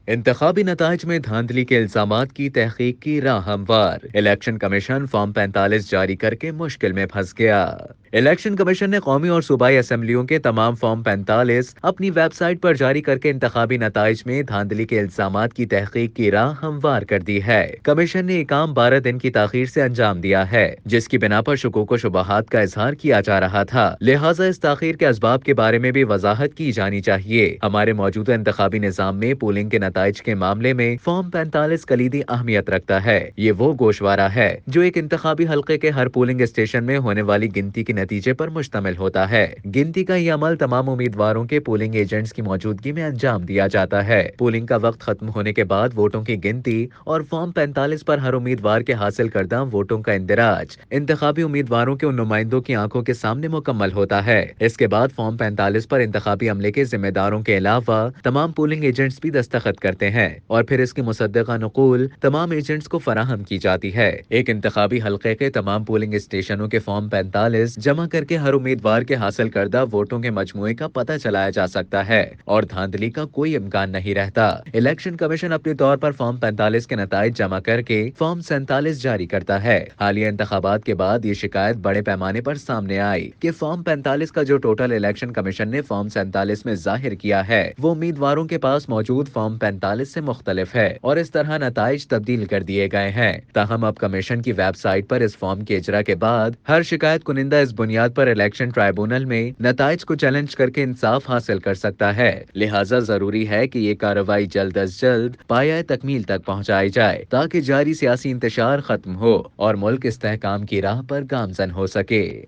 انتخابی نتائج میں دھاندلی کے الزامات کی تحقیق کی راہ ہموار، الیکشن کمیشن فارم 45 جاری کر کے مشکل میں پھنس گیا۔ الیکشن کمیشن نے قومی اور صوبائی اسمبلیوں کے تمام فارم 45 اپنی ویب سائٹ پر جاری کر کے انتخابی نتائج میں دھاندلی کے الزامات کی تحقیق کی راہ ہموار کر دی ہے۔ کمیشن نے یہ کام 12 دن کی تاخیر سے انجام دیا ہے، جس کی بنا پر شکوک و شبہات کا اظہار کیا جا رہا تھا، لہٰذا اس تاخیر کے اسباب کے بارے میں بھی وضاحت کی جانی چاہیے۔ ہمارے موجودہ انتخابی نظام میں پولنگ کے نتائج کے معاملے میں فارم 45 کلیدی اہمیت رکھتا ہے۔ یہ وہ گوشوارہ ہے جو ایک انتخابی حلقے کے ہر پولنگ اسٹیشن میں ہونے والی گنتی کے نتیجے پر مشتمل ہوتا ہے۔ گنتی کا یہ عمل تمام امیدواروں کے پولنگ ایجنٹس کی موجودگی میں انجام دیا جاتا ہے۔ پولنگ کا وقت ختم ہونے کے بعد ووٹوں کی گنتی اور فارم 45 پر ہر امیدوار کے حاصل کردہ ووٹوں کا اندراج انتخابی امیدواروں کے ان نمائندوں کی آنکھوں کے سامنے مکمل ہوتا ہے۔ اس کے بعد فارم 45 پر انتخابی عملے کے ذمہ داروں کے علاوہ تمام پولنگ ایجنٹس بھی دستخط کرتے ہیں اور پھر اس کی مصدقہ نقول تمام ایجنٹس کو فراہم کی جاتی ہے۔ ایک انتخابی حلقے کے تمام پولنگ اسٹیشنوں کے فارم 45 جمع کر کے ہر امیدوار کے حاصل کردہ ووٹوں کے مجموعے کا پتہ چلایا جا سکتا ہے اور دھاندلی کا کوئی امکان نہیں رہتا۔ الیکشن کمیشن اپنے طور پر فارم 45 کے نتائج جمع کر کے فارم 47 جاری کرتا ہے۔ حالیہ انتخابات کے بعد یہ شکایت بڑے پیمانے پر سامنے آئی کہ فارم 45 کا جو ٹوٹل الیکشن کمیشن نے فارم 47 میں ظاہر کیا ہے وہ امیدواروں کے پاس موجود فارم 45 سے مختلف ہے اور اس طرح نتائج تبدیل کر دیے گئے ہیں۔ تاہم اب کمیشن کی ویب سائٹ پر اس فارم کے اجرا کے بعد ہر شکایت کنندہ اس بنیاد پر الیکشن ٹرائبونل میں نتائج کو چیلنج کر کے انصاف حاصل کر سکتا ہے، لہٰذا ضروری ہے کہ یہ کارروائی جلد از جلد پایۂ تکمیل تک پہنچائی جائے تاکہ جاری سیاسی انتشار ختم ہو اور ملک استحکام کی راہ پر گامزن ہو سکے۔